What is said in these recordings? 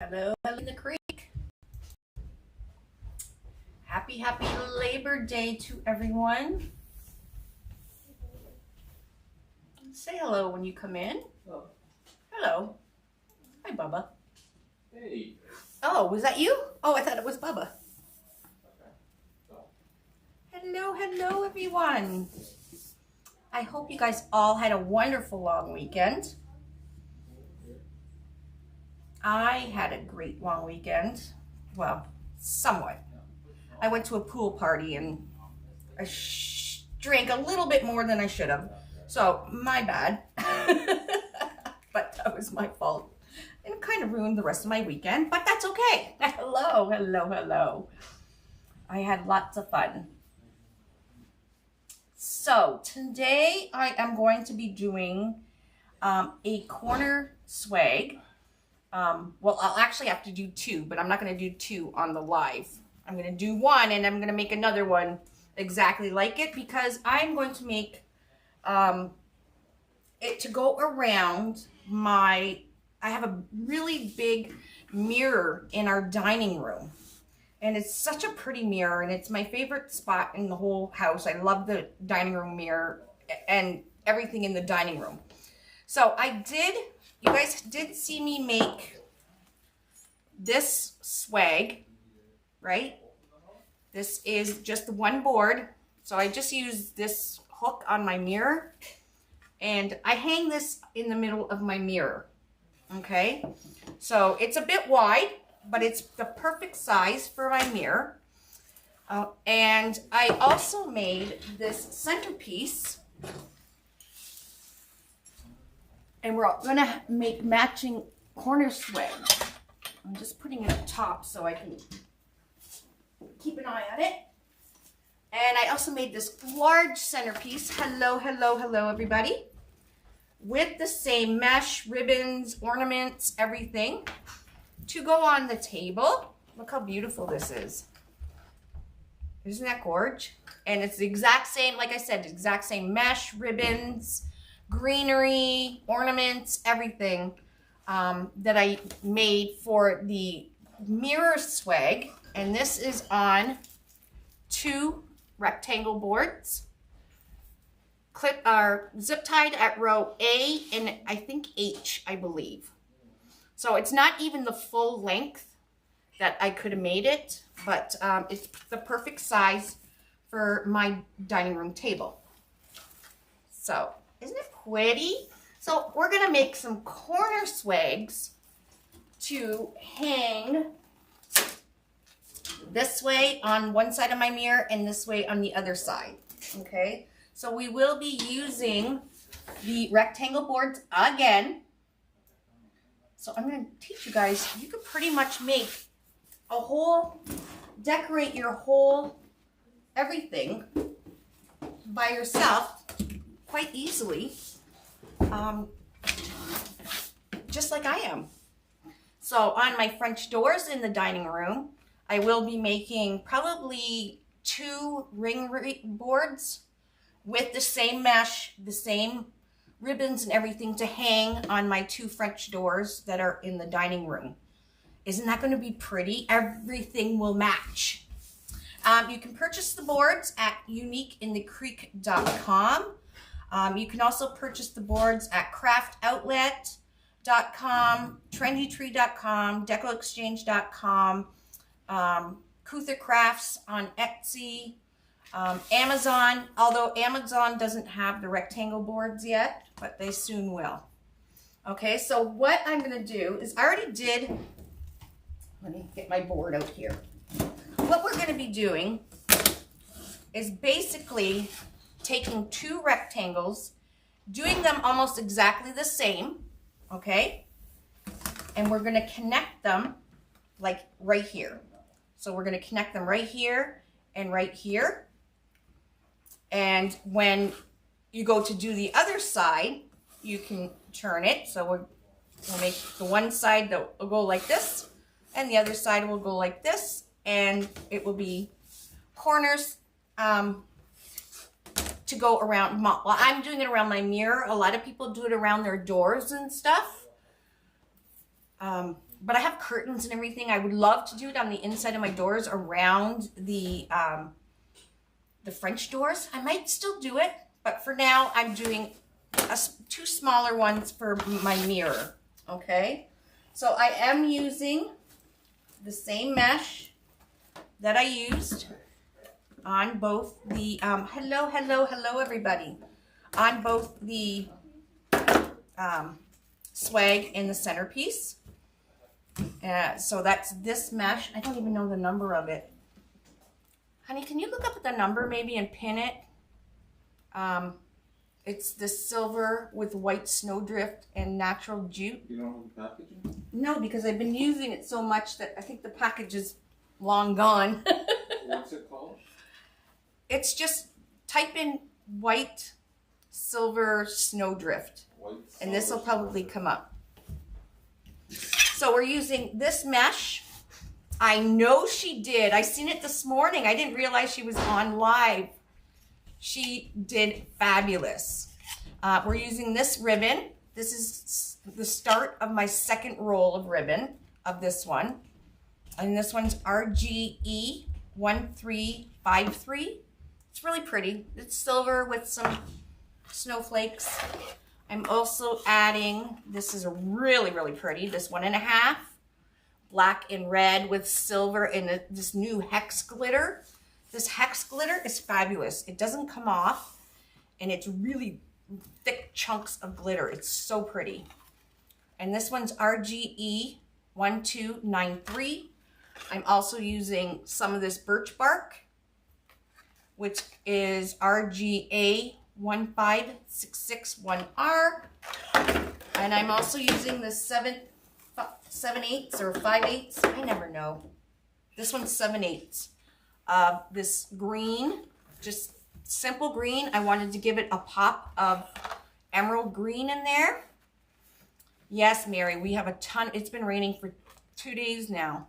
Hello, in the creek. Happy Labor Day to everyone. Say hello when you come in. Hello. Hello. Hi, Bubba. Hey. Oh, was that you? Oh, I thought it was Bubba. Okay. So. Hello, everyone. I hope you guys all had a wonderful long weekend. I had a great long weekend. Well, somewhat. I went to a pool party and I drank a little bit more than I should have. So, my bad. But that was my fault. And it kind of ruined the rest of my weekend, but that's okay. Hello. I had lots of fun. So, today I am going to be doing a corner swag. Well, I'll actually have to do two, but I'm not going to do two on the live. I'm going to do one, and I'm going to make another one exactly like it, because I'm going to make it to go around I have a really big mirror in our dining room, and it's such a pretty mirror, and it's my favorite spot in the whole house. I love the dining room mirror and everything in the dining room. So you guys did see me make this swag, right? This is just one board. So I just use this hook on my mirror, and I hang this in the middle of my mirror, okay? So it's a bit wide, but it's the perfect size for my mirror. And I also made this centerpiece, and we're gonna make matching corner swag. I'm just putting it up top so I can keep an eye on it. And I also made this large centerpiece. Hello, everybody. With the same mesh, ribbons, ornaments, everything to go on the table. Look how beautiful this is. Isn't that gorgeous? And it's the exact same, like I said, the exact same mesh, ribbons, greenery, ornaments, everything that I made for the mirror swag. And this is on 2 rectangle boards, zip tied at row A and I think H, I believe. So it's not even the full length that I could have made it, but it's the perfect size for my dining room table. So isn't it pretty? So we're gonna make some corner swags to hang this way on one side of my mirror and this way on the other side, okay? So we will be using the rectangle boards again. So I'm gonna teach you guys, you could pretty much make decorate your whole everything by yourself quite easily, just like I am. So on my French doors in the dining room, I will be making probably 2 ring boards with the same mesh, the same ribbons and everything to hang on my 2 French doors that are in the dining room. Isn't that going to be pretty? Everything will match. You can purchase the boards at uniqueinthecreek.com. You can also purchase the boards at craftoutlet.com, trendytree.com, decoexchange.com, Kuther Crafts on Etsy, Amazon, although Amazon doesn't have the rectangle boards yet, but they soon will. Okay, so what I'm going to do is let me get my board out here. What we're going to be doing is basically taking 2 rectangles, doing them almost exactly the same, okay? And we're going to connect them like right here. So we're going to connect them right here and right here. And when you go to do the other side, you can turn it. So we'll make the one side that will go like this, and the other side will go like this, and it will be corners to go around. Well, I'm doing it around my mirror. A lot of people do it around their doors and stuff. but I have curtains and everything. I would love to do it on the inside of my doors around the French doors. I might still do it, but for now I'm doing two smaller ones for my mirror. Okay, so I am using the same mesh that I used on both the hello everybody, on both the swag and the centerpiece. So that's this mesh. I don't even know the number of it. Honey, can you look up the number maybe and pin it? It's the silver with white snowdrift and natural jute. You don't have the packaging? No, because I've been using it so much that I think the package is long gone. What's it called? It's just type in white silver snowdrift, and this will probably come up. So we're using this mesh. I know she did. I seen it this morning. I didn't realize she was on live. She did fabulous. We're using this ribbon. This is the start of my second roll of ribbon of this one. And this one's RGE 1353. It's really pretty. It's silver with some snowflakes. I'm also adding, this is really, really pretty, this 1.5, black and red with silver and this new hex glitter. This hex glitter is fabulous. It doesn't come off, and it's really thick chunks of glitter. It's so pretty. And this one's RGE 1293. I'm also using some of this birch bark, which is RGA 15661R. And I'm also using the 7/8 or 5/8. I never know. This one's 7/8. This green, just simple green. I wanted to give it a pop of emerald green in there. Yes, Mary, we have a ton. It's been raining for 2 days now.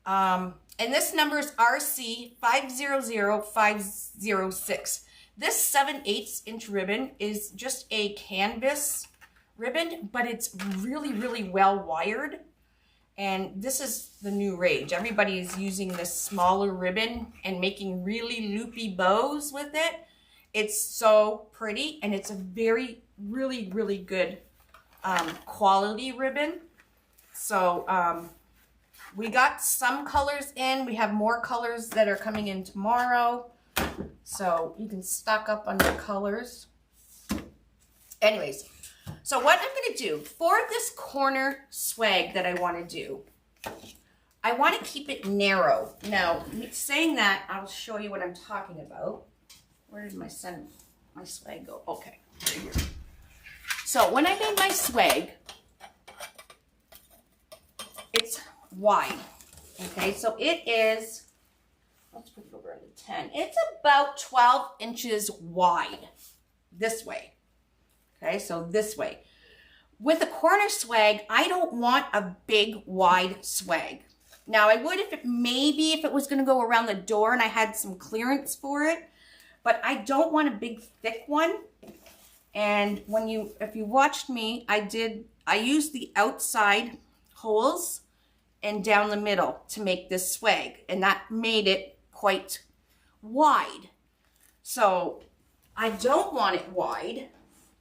And this number is RC 500506. This 7/8 inch ribbon is just a canvas ribbon, but it's really, really well wired. And this is the new rage. Everybody is using this smaller ribbon and making really loopy bows with it. It's so pretty, and it's a very, really, really good quality ribbon. So we got some colors in. We have more colors that are coming in tomorrow. So you can stock up on your colors. Anyways, so what I'm going to do for this corner swag that I want to do, I want to keep it narrow. Now, saying that, I'll show you what I'm talking about. Where did my swag go? Okay, right here. So when I made my swag, it's wide. Okay, so it is, let's put it over into 10. It's about 12 inches wide this way. Okay, so this way. With a corner swag, I don't want a big wide swag. Now I would if it was going to go around the door and I had some clearance for it, but I don't want a big thick one. And if you watched me, I used the outside holes and down the middle to make this swag, and that made it quite wide. So I don't want it wide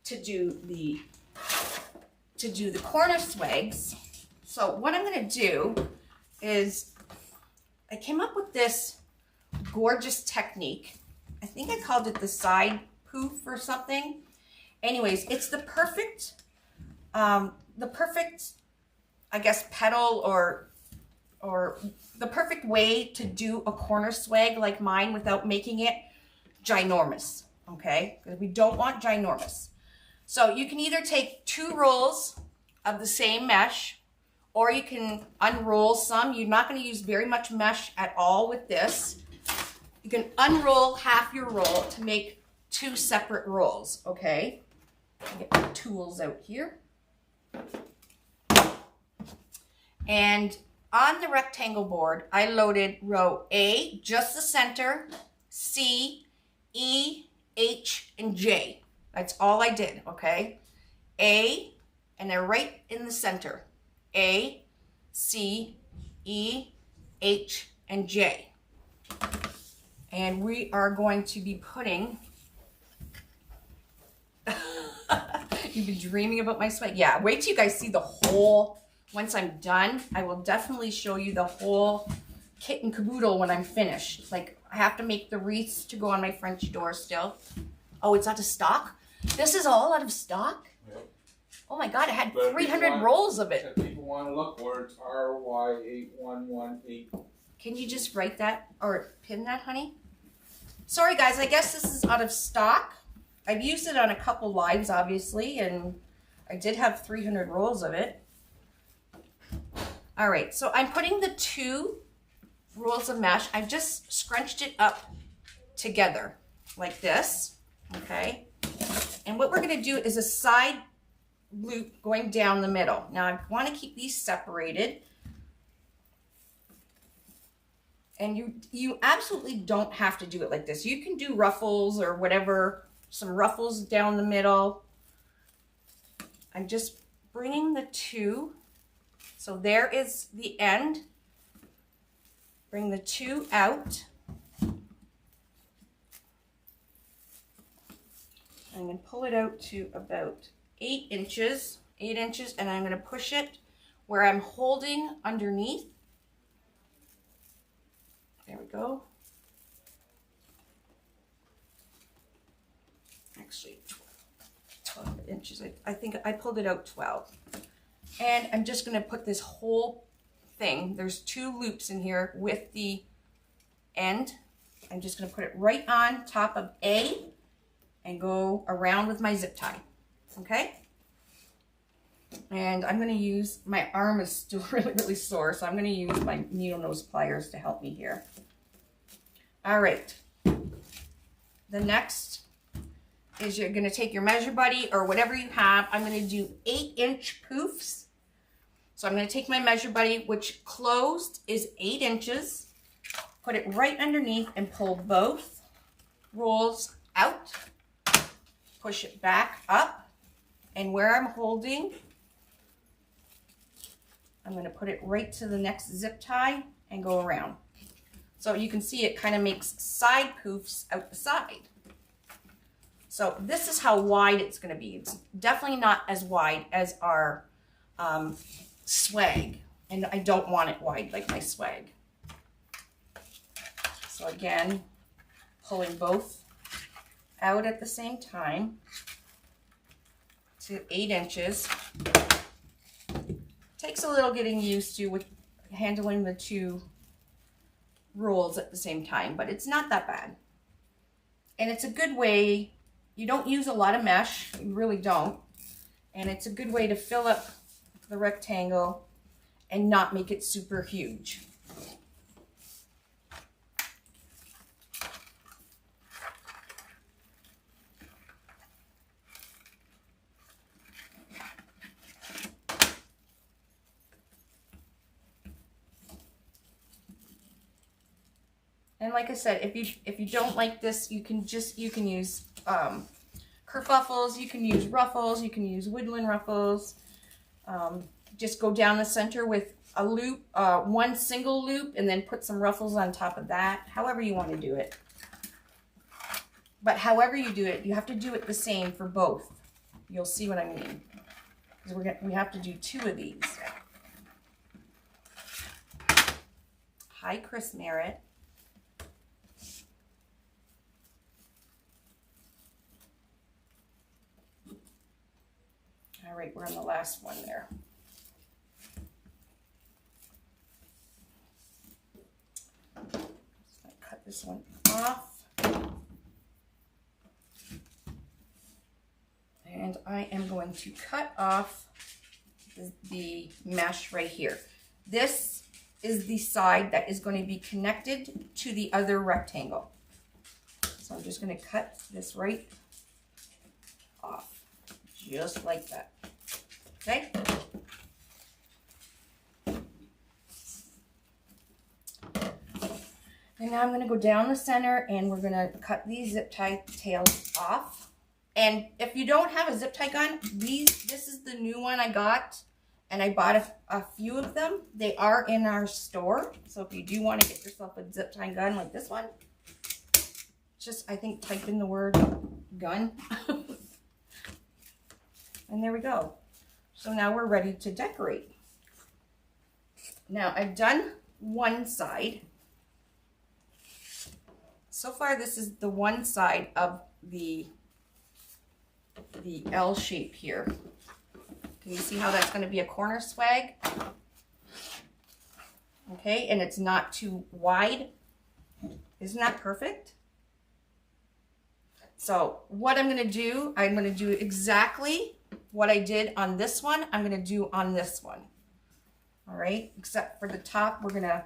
to do the corner swags. So what I'm going to do is I came up with this gorgeous technique. I think I called it the side poof or something. Anyways, it's the perfect, I guess, petal or the perfect way to do a corner swag like mine without making it ginormous, okay? Because we don't want ginormous. So you can either take 2 rolls of the same mesh, or you can unroll some. You're not going to use very much mesh at all with this. You can unroll half your roll to make 2 separate rolls, okay? I'll get my tools out here. And on the rectangle board, I loaded row A, just the center, C, E, H, and J. That's all I did, okay? A, and they're right in the center. A, C, E, H, and J. And we are going to be putting, you've been dreaming about my swag. Yeah, wait till you guys see the whole, once I'm done, I will definitely show you the whole kit and caboodle when I'm finished. Like, I have to make the wreaths to go on my French door still. Oh, it's out of stock? This is all out of stock? Yep. Oh my God, I had But 300 rolls of it. If people want to look for it, it's RY8118. Can you just write that or pin that, honey? Sorry guys, I guess this is out of stock. I've used it on a couple lives, obviously, and I did have 300 rolls of it. All right, so I'm putting the 2 rolls of mesh. I've just scrunched it up together like this, okay? And what we're gonna do is a side loop going down the middle. Now I wanna keep these separated. And you absolutely don't have to do it like this. You can do ruffles or whatever, some ruffles down the middle. I'm just bringing the 2. So there is the end. Bring the 2 out. I'm going to pull it out to about 8 inches. 8 inches, and I'm going to push it where I'm holding underneath. There we go. Actually, 12 inches. I think I pulled it out 12. And I'm just going to put this whole thing. There's 2 loops in here with the end. I'm just going to put it right on top of A and go around with my zip tie. Okay? And I'm going to use, my arm is still really sore, so I'm going to use my needle nose pliers to help me here. All right. The next is you're going to take your measure buddy or whatever you have. I'm going to do 8-inch poofs. So I'm going to take my measure buddy, which closed is 8 inches, put it right underneath and pull both rolls out, push it back up, and where I'm holding, I'm going to put it right to the next zip tie and go around. So you can see it kind of makes side poofs out the side. So this is how wide it's going to be. It's definitely not as wide as our swag. And I don't want it wide like my swag. So again, pulling both out at the same time to 8 inches. Takes a little getting used to with handling the 2 rolls at the same time, but it's not that bad. And it's a good way, you don't use a lot of mesh, you really don't. And it's a good way to fill up the rectangle and not make it super huge. And like I said, if you don't like this, you can use kerfuffles, you can use ruffles, you can use woodland ruffles. Just go down the center with a loop, one single loop, and then put some ruffles on top of that. However you want to do it. But however you do it, you have to do it the same for both. You'll see what I mean. Because we have to do 2 of these. Hi, Chris Merritt. All right, we're on the last one there. So I cut this one off. And I am going to cut off the mesh right here. This is the side that is going to be connected to the other rectangle. So I'm just going to cut this right off. Just like that. Okay? And now I'm going to go down the center and we're going to cut these zip tie tails off. And if you don't have a zip tie gun, this is the new one I got. and I bought a few of them. They are in our store, so if you do want to get yourself a zip tie gun like this one, just, I think, type in the word gun. And there we go. So now we're ready to decorate. Now I've done one side. So far this is the one side of the L shape here. Can you see how that's going to be a corner swag? Okay, and it's not too wide. Isn't that perfect? So what I'm going to do, exactly what I did on this one, I'm going to do on this one. All right, except for the top, we're going to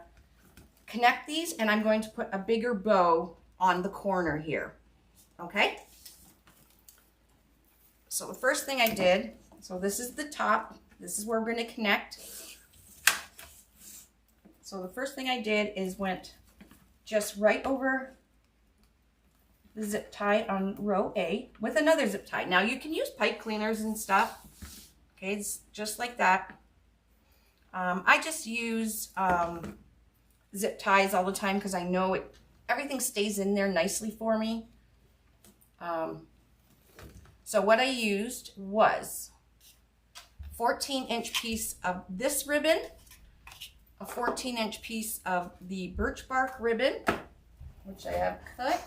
connect these, and I'm going to put a bigger bow on the corner here. Okay? So the first thing I did, so this is the top, this is where we're going to connect. So the first thing I did is went just right over the zip tie on row A with another zip tie. Now you can use pipe cleaners and stuff. Okay, it's just like that. I just use zip ties all the time because I know everything stays in there nicely for me. So what I used was a 14-inch piece of this ribbon, a 14-inch piece of the birch bark ribbon, which I have cut.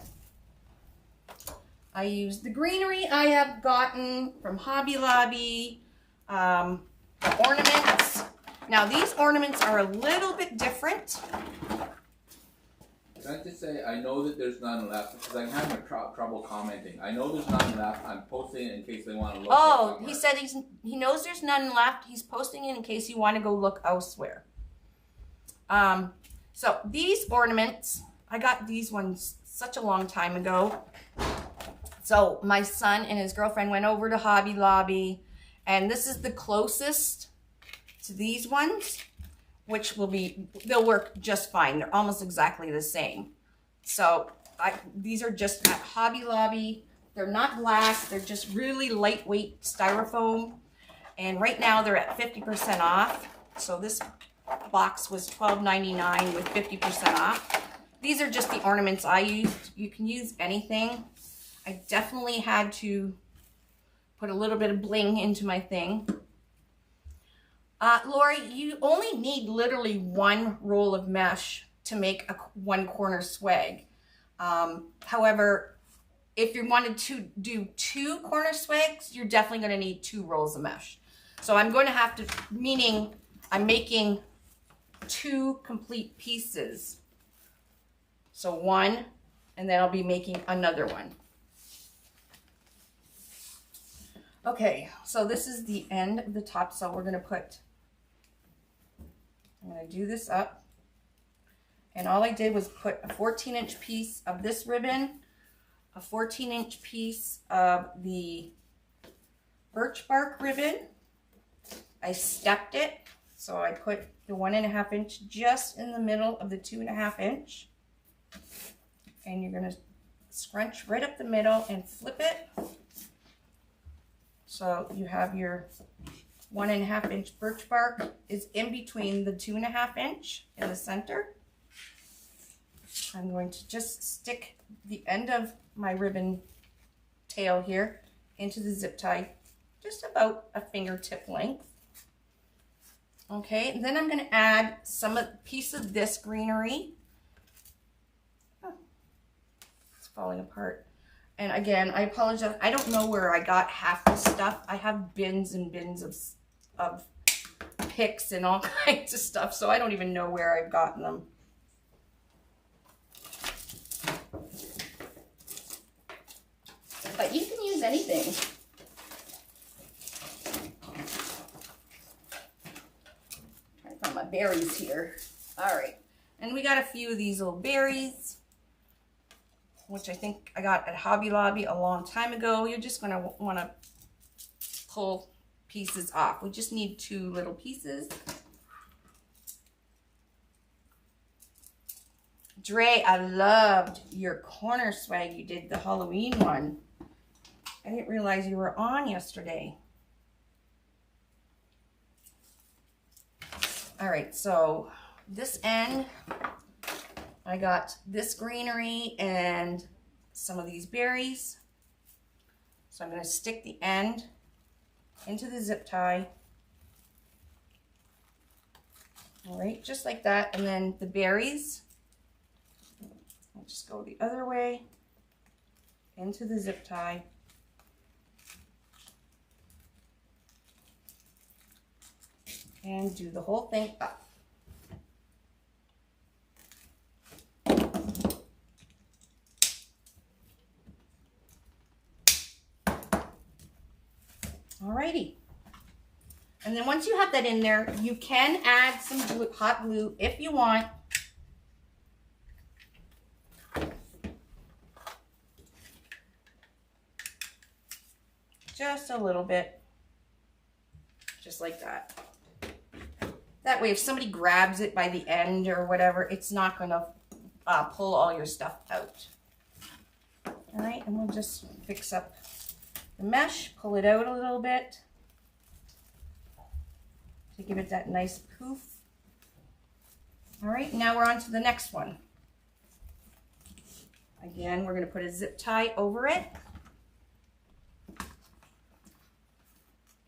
I used the greenery I have gotten from Hobby Lobby, ornaments. Now these ornaments are a little bit different. Can I just say, I know that there's none left because I'm having trouble commenting. I know there's none left. I'm posting it in case they want to look. Oh, he said he knows there's none left. He's posting it in case you want to go look elsewhere. So these ornaments, I got these ones such a long time ago. So my son and his girlfriend went over to Hobby Lobby, and this is the closest to these ones, which they'll work just fine. They're almost exactly the same. So these are just at Hobby Lobby. They're not glass. They're just really lightweight styrofoam. And right now they're at 50% off. So this box was $12.99 with 50% off. These are just the ornaments I used. You can use anything. I definitely had to put a little bit of bling into my thing. Lori, you only need literally one roll of mesh to make a one corner swag. However, if you wanted to do 2 corner swags, you're definitely going to need 2 rolls of mesh. So I'm going to have to, meaning I'm making 2 complete pieces. So one, and then I'll be making another one. Okay, so this is the end of the top. So we're going to I'm going to do this up. And all I did was put a 14-inch piece of this ribbon, a 14-inch piece of the birch bark ribbon. I stepped it. So I put the 1.5 inch just in the middle of the 2.5 inch. And you're going to scrunch right up the middle and flip it. So you have your 1.5 inch birch bark is in between the 2.5 inch in the center. I'm going to just stick the end of my ribbon tail here into the zip tie, just about a fingertip length. Okay, and then I'm going to add piece of this greenery. Oh, it's falling apart. And again, I apologize. I don't know where I got half the stuff. I have bins and bins of picks and all kinds of stuff, so I don't even know where I've gotten them. But you can use anything. Trying to find my berries here. All right, and we got a few of these little berries, which I think I got at Hobby Lobby a long time ago. You're just going to want to pull pieces off. We just need 2 little pieces. Dre, I loved your corner swag. You did the Halloween one. I didn't realize you were on yesterday. All right, so this end, I got this greenery and some of these berries. So I'm going to stick the end into the zip tie. All right, just like that. And then the berries, I'll just go the other way into the zip tie. And do the whole thing up. Alrighty. And then once you have that in there, you can add some glue, hot glue if you want. Just a little bit. Just like that. That way, if somebody grabs it by the end or whatever, it's not going to pull all your stuff out. All right, and we'll just fix up the mesh, pull it out a little bit to give it that nice poof. All right, now we're on to the next one. Again, we're going to put a zip tie over it.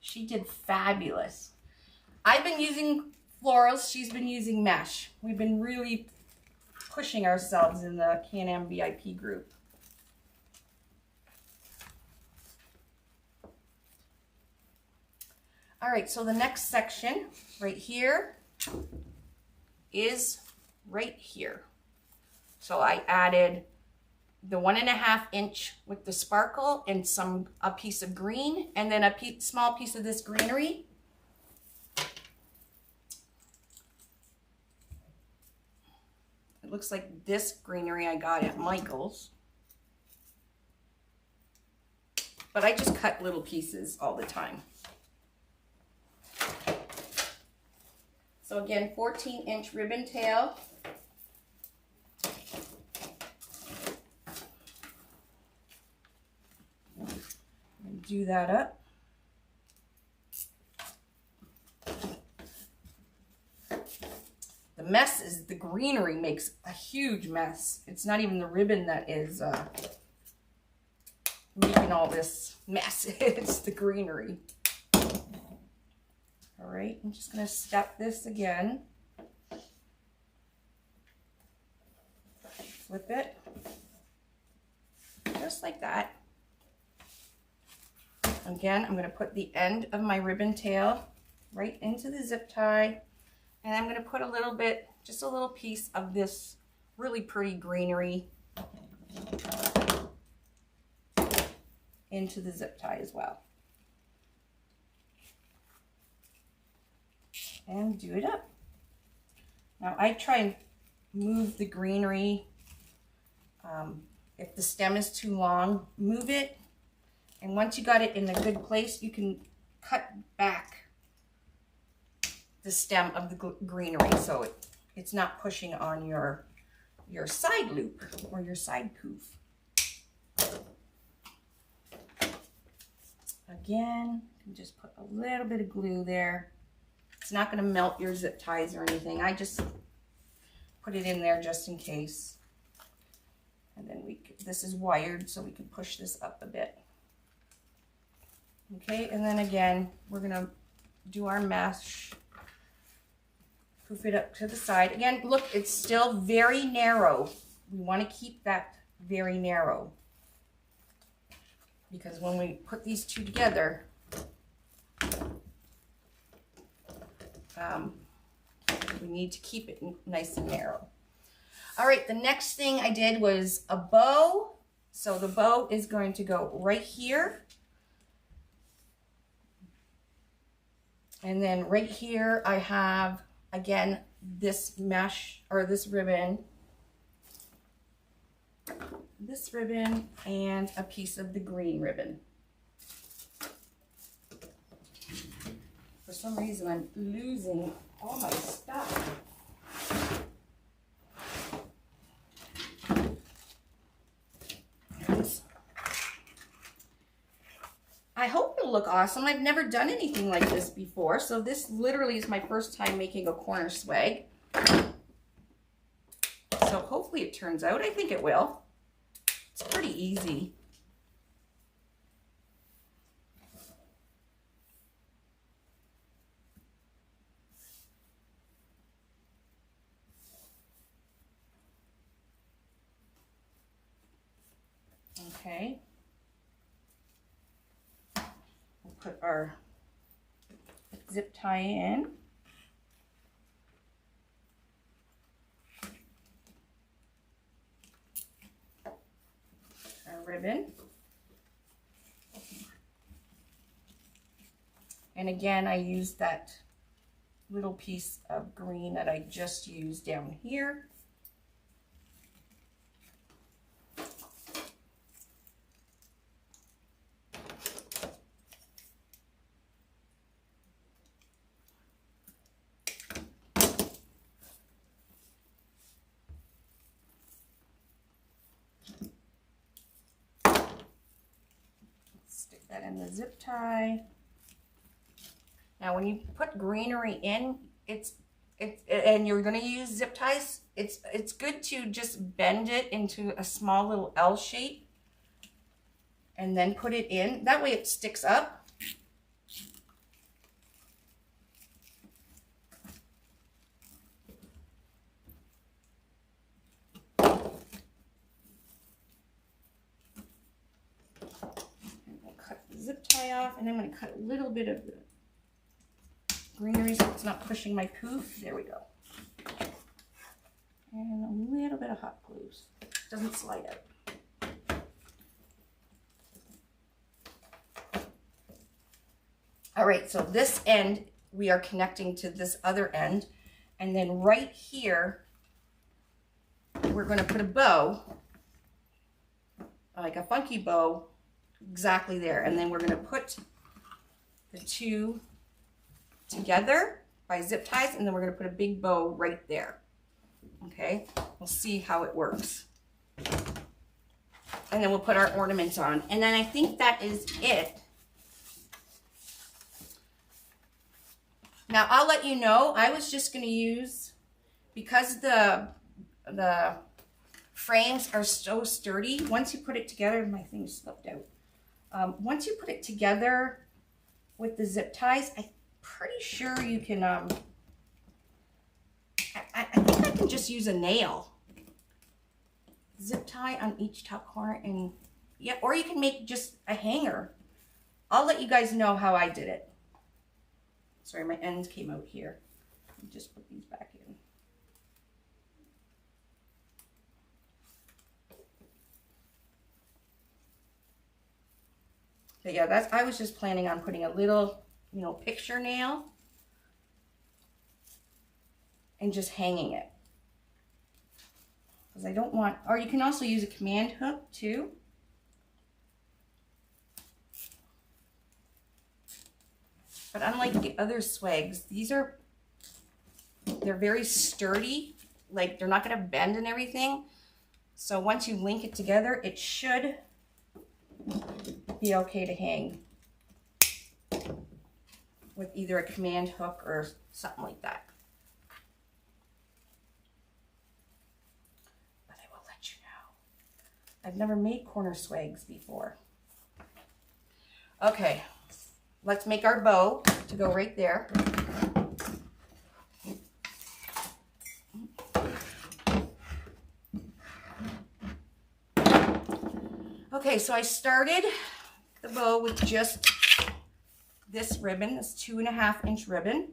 She did fabulous. I've been using florals, she's been using mesh. We've been really pushing ourselves in the Can-Am VIP group. All right, so the next section right here is right here. So I added the 1.5 inch with the sparkle and a piece of green, and then a small piece of this greenery. It looks like this greenery I got at Michael's. But I just cut little pieces all the time. So again, 14-inch ribbon tail. Do that up. The mess is the greenery makes a huge mess. It's not even the ribbon that is making all this mess. It's the greenery. All right, I'm just going to step this again. Flip it. Just like that. Again, I'm going to put the end of my ribbon tail right into the zip tie. And I'm going to put a little bit, just a little piece of this really pretty greenery into the zip tie as well. And do it up. Now I try and move the greenery. If the stem is too long, move it. And once you got it in a good place, you can cut back the stem of the greenery so it's not pushing on your side loop or your side poof. Again, you can just put a little bit of glue there. It's not going to melt your zip ties or anything. I just put it in there just in case. And then this is wired, so we can push this up a bit. Okay, and then again, we're going to do our mesh. Poof it up to the side. Again, look, it's still very narrow. We want to keep that very narrow. Because when we put these two together, we need to keep it nice and narrow. All right, the next thing I did was a bow. So the bow is going to go right here. And then right here I have, again, this mesh or this ribbon and a piece of the green ribbon. For some reason I'm losing all my stuff. I hope that'll look awesome. I've never done anything like this before, so this literally is my first time making a corner swag. So hopefully it turns out. I think it will. It's pretty easy. Okay. We'll put our zip tie in. Our ribbon. And again, I used that little piece of green that I just used down here. Stick that in the zip tie. Now, when you put greenery in, and you're going to use zip ties, it's good to just bend it into a small little L shape and then put it in. That way it sticks up. Zip tie off, and I'm going to cut a little bit of the greenery so it's not pushing my poof. There we go. And a little bit of hot glue. Doesn't slide out. All right, so this end we are connecting to this other end, and then right here we're going to put a bow, like a funky bow, exactly there, and then we're going to put the two together by zip ties, and then we're going to put a big bow right there. Okay, we'll see how it works, and then we'll put our ornaments on, and then I think that is it. Now I'll let you know, I was just going to use, because the frames are so sturdy, once you put it together, my thing slipped out. Once you put it together with the zip ties, I'm pretty sure you can, I think I can just use a nail. Zip tie on each top corner, and yeah, or you can make just a hanger. I'll let you guys know how I did it. Sorry, my ends came out here. Let me just put these back in. But yeah, I was just planning on putting a little, you know, picture nail and just hanging it. Because I don't want, or you can also use a command hook too. But unlike the other swags, they're very sturdy. Like, they're not going to bend and everything. So once you link it together, it should be okay to hang with either a command hook or something like that. But I will let you know. I've never made corner swags before. Okay, let's make our bow to go right there. Okay, so I started the bow with just this ribbon, this 2.5 inch ribbon.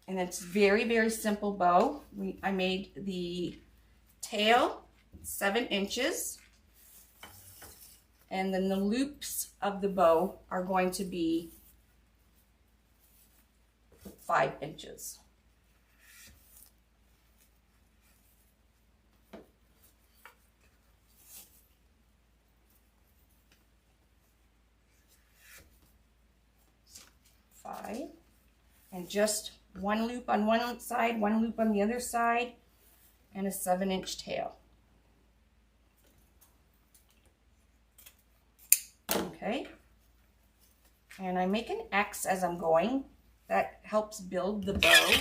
And it's very, very simple bow. I made the tail 7 inches. And then the loops of the bow are going to be 5 inches. And just one loop on one side, one loop on the other side, and a 7 inch tail. Okay, And I make an X as I'm going. That helps build the bow.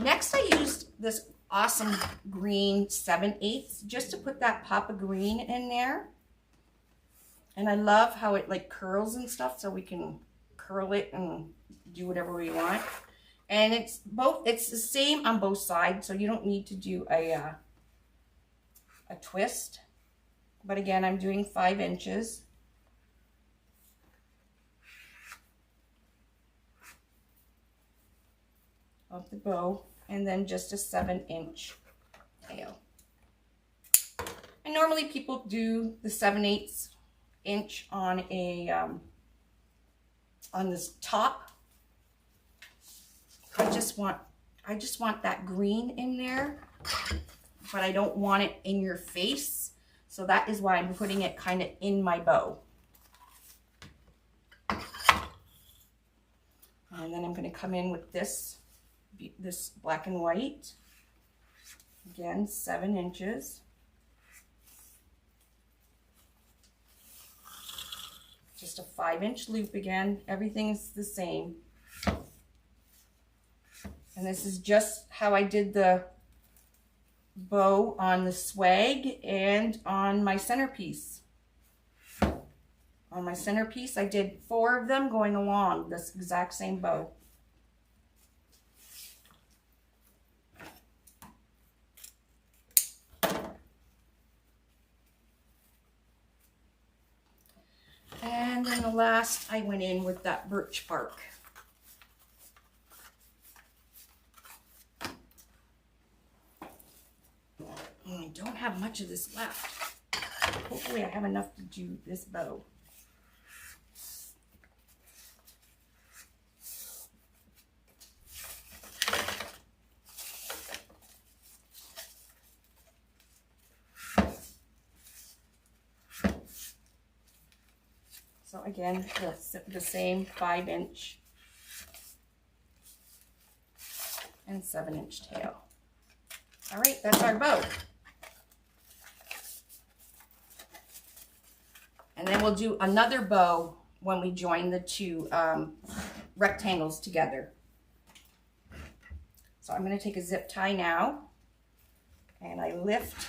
Next, I used this awesome green 7/8 just to put that pop of green in there. And I love how it like curls and stuff, so we can curl it and do whatever we want. And it's the same on both sides, so you don't need to do a twist. But again, I'm doing 5 inches. Of the bow, and then just a 7-inch tail. And normally people do the 7/8 inch on a on this top. I just want that green in there, but I don't want it in your face. So that is why I'm putting it kind of in my bow. And then I'm going to come in with this black and white. Again, 7 inches. Just a 5-inch loop again. Everything is the same. And this is just how I did the bow on the swag and on my centerpiece. On my centerpiece, I did 4 of them going along this exact same bow. And then the last, I went in with that birch bark. I don't have much of this left. Hopefully I have enough to do this bow. So again, the same 5-inch and 7-inch tail. All right, that's our bow. And then we'll do another bow when we join the 2 rectangles together. So I'm going to take a zip tie now, and I lift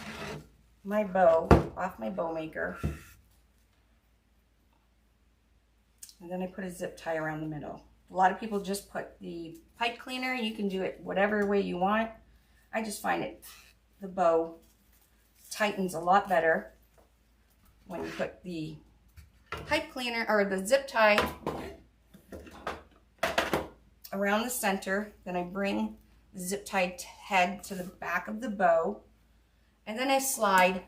my bow off my bow maker. And then I put a zip tie around the middle. A lot of people just put the pipe cleaner. You can do it whatever way you want. I just find the bow tightens a lot better when you put the pipe cleaner or the zip tie around the center. Then I bring the zip tie head to the back of the bow, and then I slide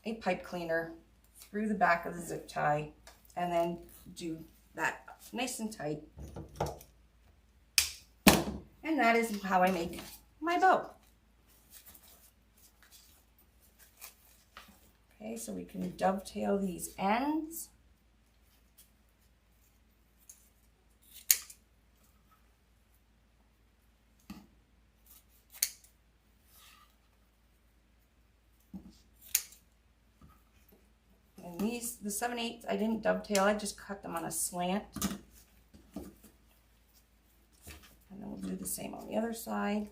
a pipe cleaner through the back of the zip tie, and then do that nice and tight. And that is how I make my bow. Okay, so we can dovetail these ends. And these, the 7/8, I didn't dovetail, I just cut them on a slant. And then we'll do the same on the other side.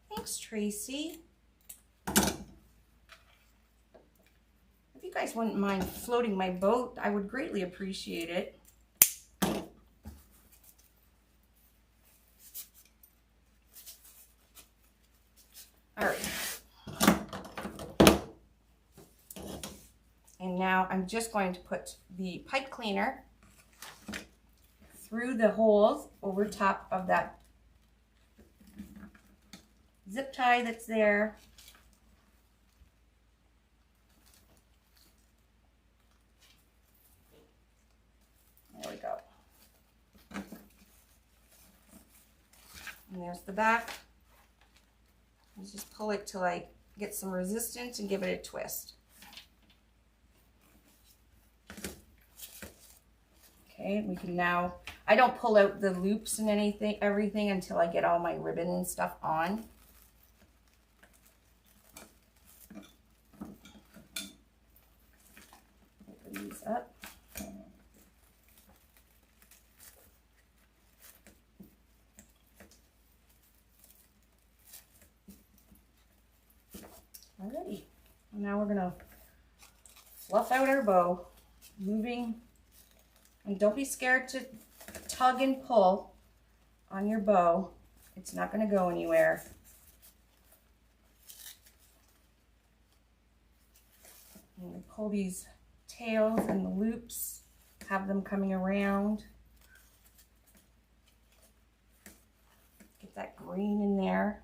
Thanks, Tracy. If you guys wouldn't mind floating my boat, I would greatly appreciate it. All right. And now I'm just going to put the pipe cleaner through the holes over top of that zip tie that's there. There we go. And there's the back. Let's just pull it till I get some resistance and give it a twist. Okay, we can now, I don't pull out the loops and everything until I get all my ribbon and stuff on. Open these up. Alrighty, now we're gonna fluff out our bow, moving, and don't be scared to tug and pull on your bow. It's not gonna go anywhere. And we pull these tails and the loops, have them coming around. Get that green in there.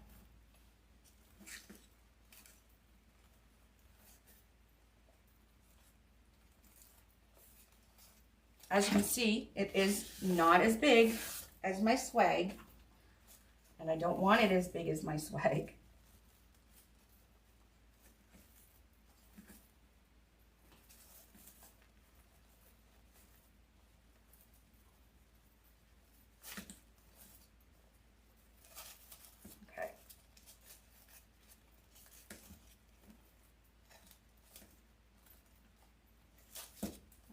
As you can see, it is not as big as my swag, and I don't want it as big as my swag. Okay.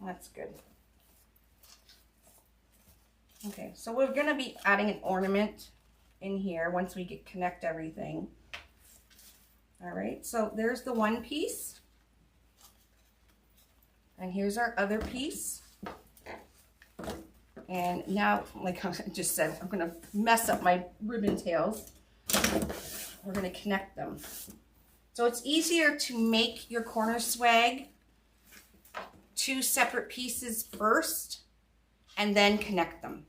That's good. Okay, so we're going to be adding an ornament in here once we connect everything. All right, so there's the one piece. And here's our other piece. And now, like I just said, I'm going to mess up my ribbon tails. We're going to connect them. So it's easier to make your corner swag 2 separate pieces first and then connect them.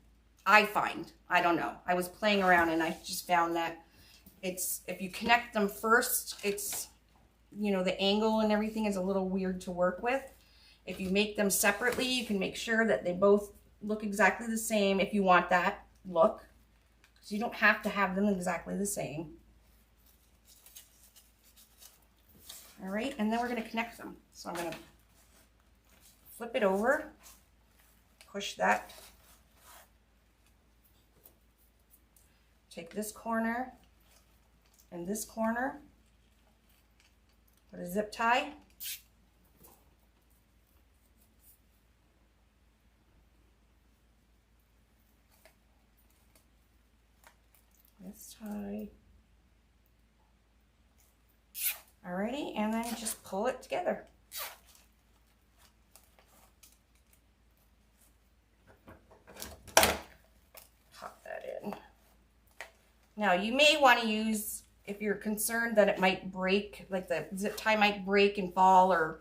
I find, I don't know. I was playing around and I just found that it's, if you connect them first, it's, you know, the angle and everything is a little weird to work with. If you make them separately, you can make sure that they both look exactly the same if you want that look. So you don't have to have them exactly the same. All right, and then we're going to connect them. So I'm going to flip it over, push that. Take this corner and this corner, put a zip tie. This tie. Alrighty, and then just pull it together. Pop that in. Now you may want to use, if you're concerned that it might break, like the zip tie might break and fall, or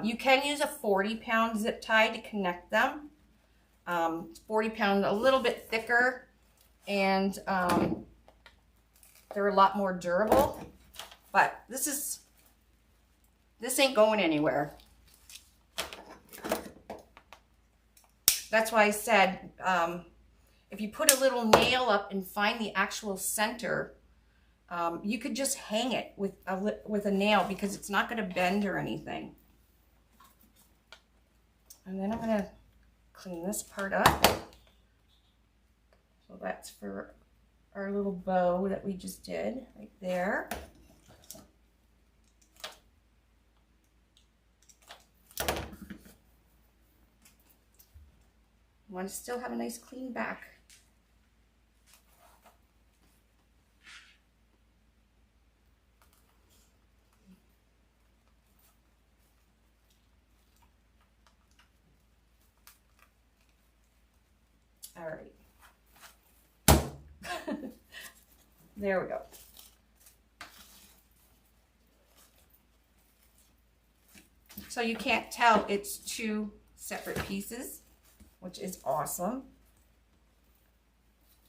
you can use a 40-pound zip tie to connect them. 40-pound, a little bit thicker, and they're a lot more durable. But this ain't going anywhere. That's why I said, if you put a little nail up and find the actual center, you could just hang it with a nail because it's not going to bend or anything. And then I'm going to clean this part up. So that's for our little bow that we just did right there. You want to still have a nice clean back. All right. There we go. So you can't tell it's 2 separate pieces, which is awesome.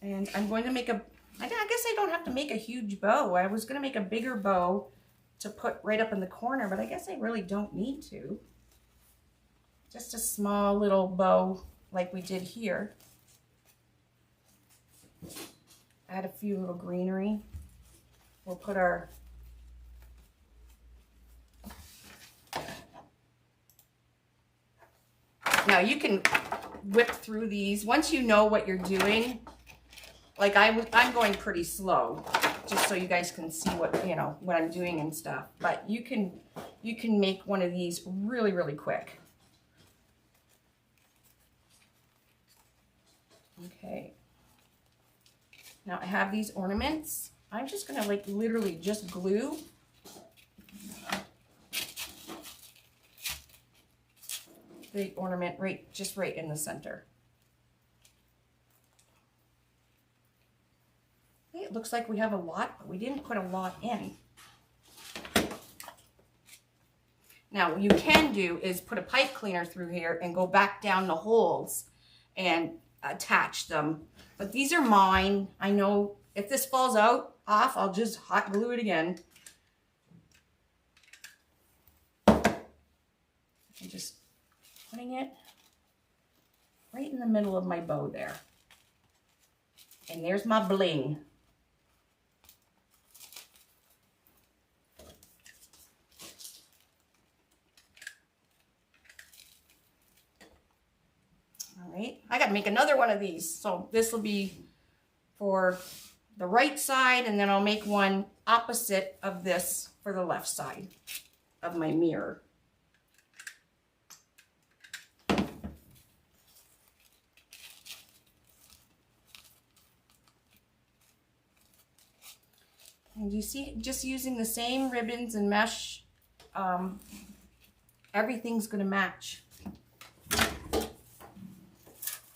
And I'm going to make I guess I don't have to make a huge bow. I was going to make a bigger bow to put right up in the corner, but I guess I really don't need to. Just a small little bow like we did here. Add a few little greenery. We'll put our Now you can whip through these. Once you know what you're doing, like I'm going pretty slow, just so you guys can see what, you know, what I'm doing and stuff. But you can make one of these really, really quick. Okay. Now I have these ornaments. I'm just gonna like literally just glue the ornament right in the center. Okay, it looks like we have a lot, but we didn't put a lot in. Now what you can do is put a pipe cleaner through here and go back down the holes and attach them. But these are mine. I know if this falls off, I'll just hot glue it again. I'm just putting it right in the middle of my bow there. And there's my bling. All right, I got to make another one of these. So this will be for the right side, and then I'll make one opposite of this for the left side of my mirror. And you see, just using the same ribbons and mesh, everything's going to match.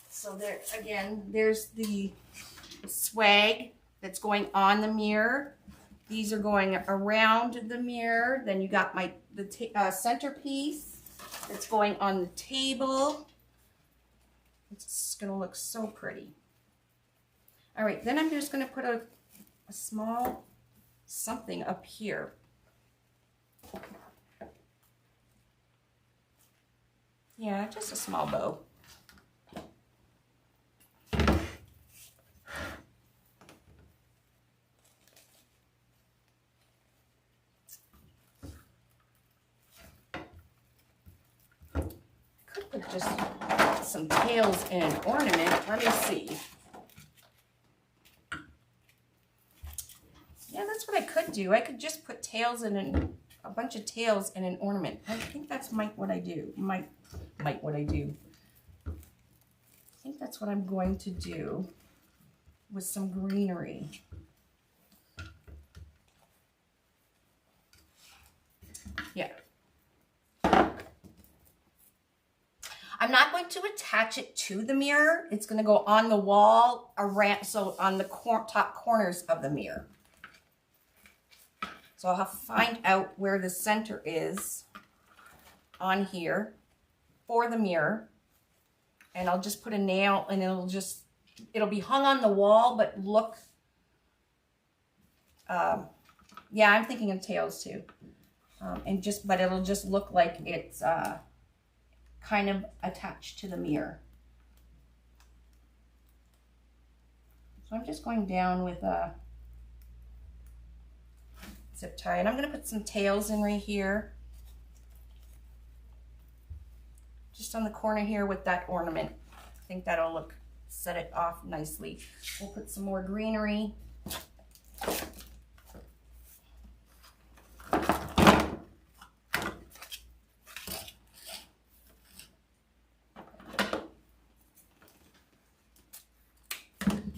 So there, again, there's the swag that's going on the mirror. These are going around the mirror. Then you got the centerpiece that's going on the table. It's going to look so pretty. All right, then I'm just going to put a small something up here. Yeah, just a small bow. Could put just some tails in an ornament. Let me see. Yeah, that's what I could do. I could just put tails in a bunch of tails in an ornament. I think that's what I do. Might what I do. I think that's what I'm going to do with some greenery. Yeah. I'm not going to attach it to the mirror. It's going to go on the wall around, so on the top corners of the mirror. So I'll have to find out where the center is on here for the mirror. And I'll just put a nail, and it'll be hung on the wall, but look, yeah, I'm thinking of tails too. But it'll just look like it's kind of attached to the mirror. So I'm just going down with a zip tie, and I'm going to put some tails in right here, just on the corner here with that ornament. I think that'll set it off nicely. We'll put some more greenery.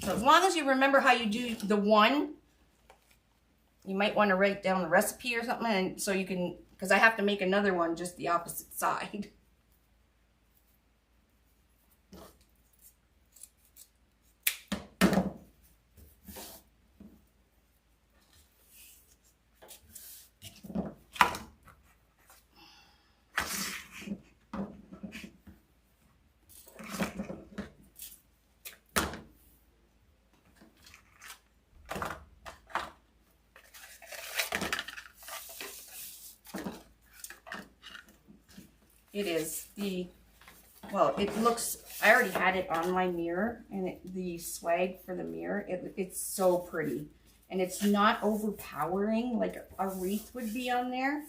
So as long as you remember how you do the one, you might want to write down the recipe or something, and so you can, because I have to make another one just the opposite side. It is well, it looks, I already had it on my mirror, and the swag for the mirror, it's so pretty. And it's not overpowering like a wreath would be on there.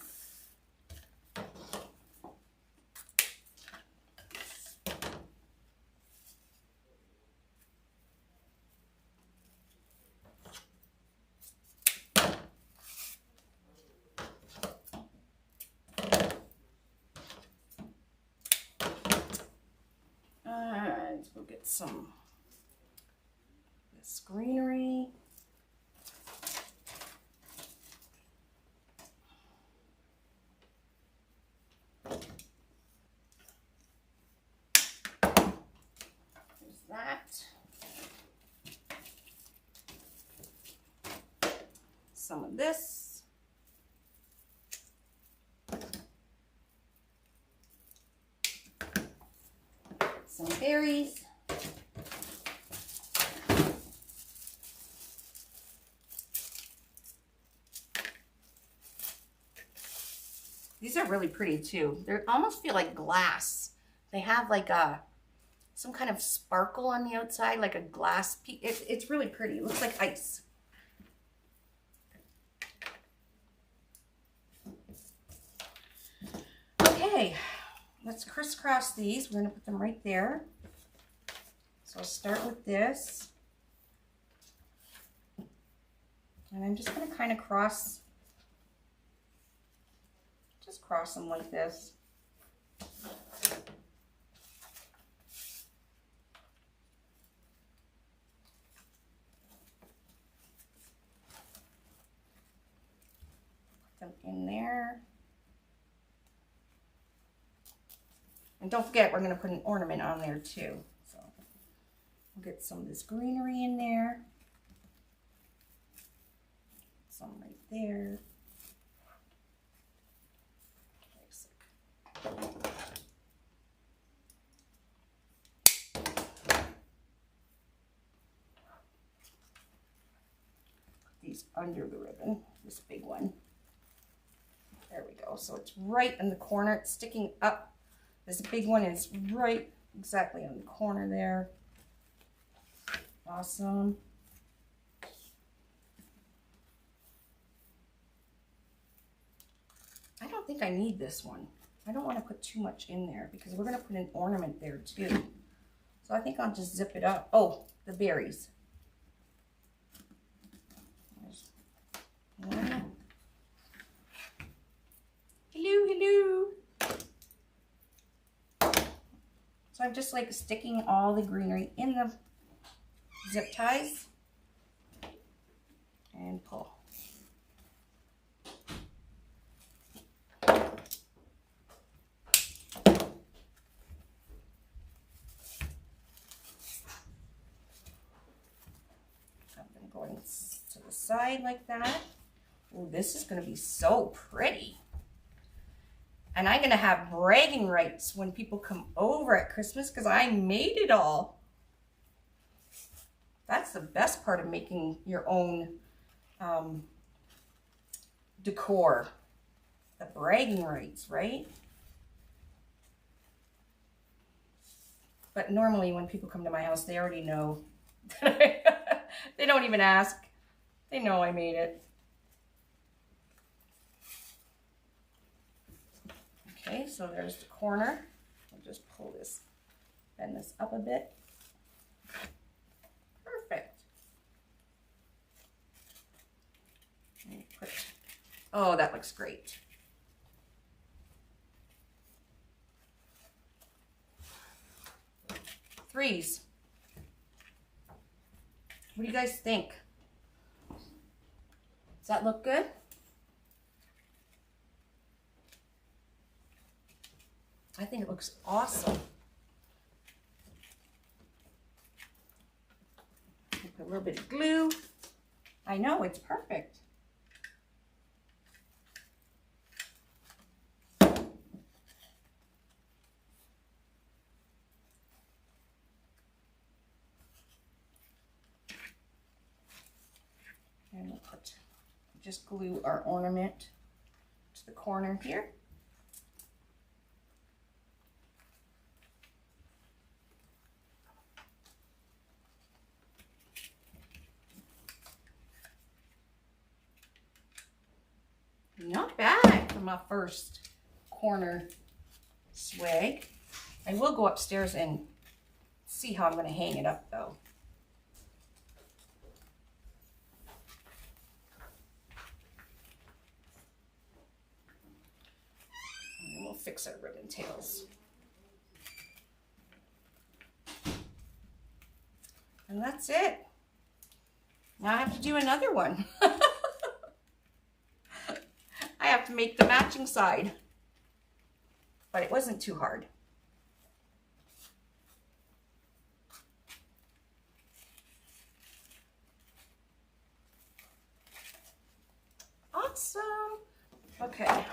some this greenery. There's that. Some of this. Some berries. These are really pretty too. They almost feel like glass. They have like some kind of sparkle on the outside, like a glass piece. It's really pretty. It looks like ice. Okay, let's crisscross these. We're gonna put them right there. So I'll start with this. And I'm just gonna kind of cross them like this. Put them in there. And don't forget, we're going to put an ornament on there too. So we'll get some of this greenery in there. Some right there. These under the ribbon, this big one. There we go. So it's right in the corner. It's sticking up. This big one is right exactly on the corner there. Awesome. I don't think I need this one. I don't want to put too much in there because we're going to put an ornament there too. So I think I'll just zip it up. Oh, the berries. There's one. Hello, hello. So I'm just like sticking all the greenery in the zip ties and pull. Going to the side like that. Oh, this is going to be so pretty. And I'm going to have bragging rights when people come over at Christmas because I made it all. That's the best part of making your own decor. The bragging rights, right? But normally when people come to my house, they already know that they don't even ask. They know I made it. Okay, so there's the corner. I'll just pull this, bend this up a bit. Perfect. Oh, that looks great. Threes. What do you guys think? Does that look good? I think it looks awesome. Put a little bit of glue. I know, it's perfect. And we'll just glue our ornament to the corner here. Not bad for my first corner swag. I will go upstairs and see how I'm going to hang it up though. And we'll fix our ribbon tails. And that's it. Now I have to do another one. I have to make the matching side. But it wasn't too hard. Awesome. Okay.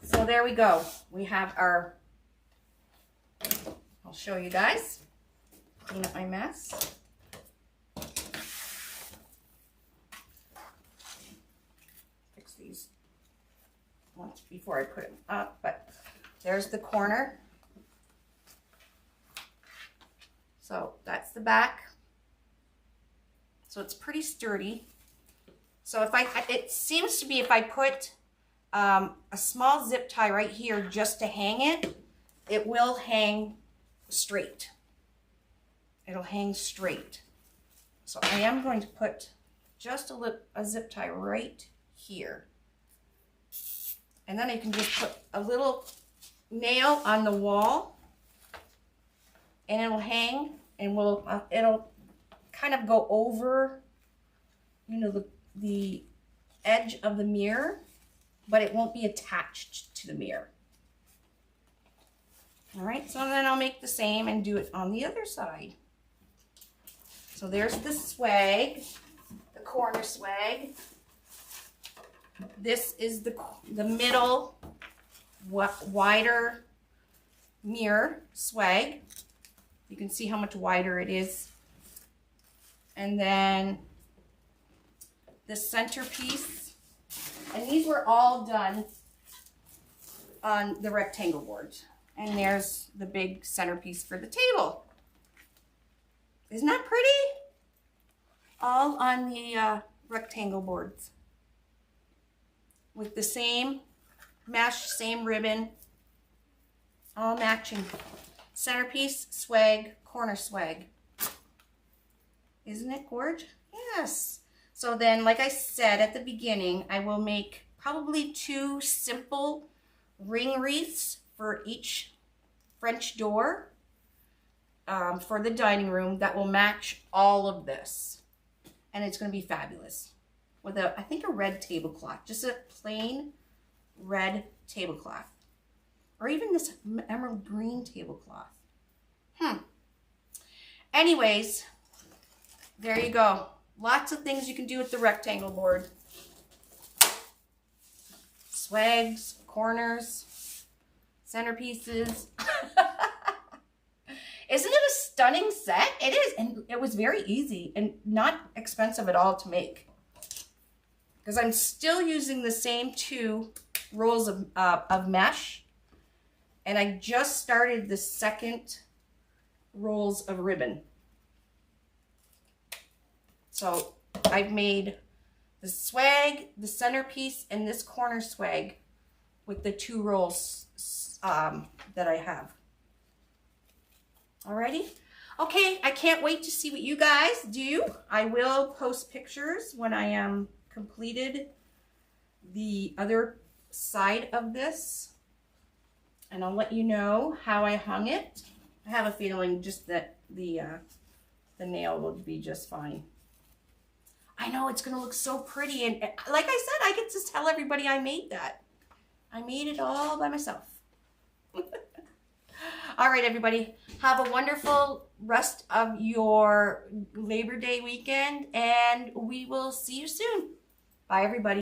So there we go. We have our, I'll show you guys. Clean up my mess. Fix these once before I put them up, but there's the corner. So that's the back. So it's pretty sturdy. So if it seems to be if I put a small zip tie right here just to hang it, it will hang straight. It'll hang straight. So I am going to put just a zip tie right here. And then I can just put a little nail on the wall and it'll hang and it'll kind of go over, you know, the edge of the mirror, but it won't be attached to the mirror. All right, so then I'll make the same and do it on the other side. So there's the swag, the corner swag. This is the middle, wider mirror swag. You can see how much wider it is. And then the centerpiece. And these were all done on the rectangle board. And there's the big centerpiece for the table. Isn't that pretty? All on the rectangle boards. With the same mesh, same ribbon, all matching. Centerpiece, swag, corner swag. Isn't it gorgeous? Yes. So then, like I said at the beginning, I will make probably 2 simple ring wreaths for each French door for the dining room that will match all of this. And it's going to be fabulous. With I think a red tablecloth, just a plain red tablecloth. Or even this emerald green tablecloth. Anyways, there you go. Lots of things you can do with the rectangle board. Swags, corners, centerpieces. Isn't it a stunning set? It is, and it was very easy and not expensive at all to make. Because I'm still using the same 2 rolls of mesh. And I just started the second rolls of ribbon. So I've made the swag, the centerpiece, and this corner swag with the 2 rolls that I have. Alrighty? Okay, I can't wait to see what you guys do. I will post pictures when I am completed the other side of this. And I'll let you know how I hung it. I have a feeling just that the nail will be just fine. I know it's going to look so pretty. And like I said, I get to tell everybody I made that. I made it all by myself. All right, everybody. Have a wonderful rest of your Labor Day weekend. And we will see you soon. Bye, everybody.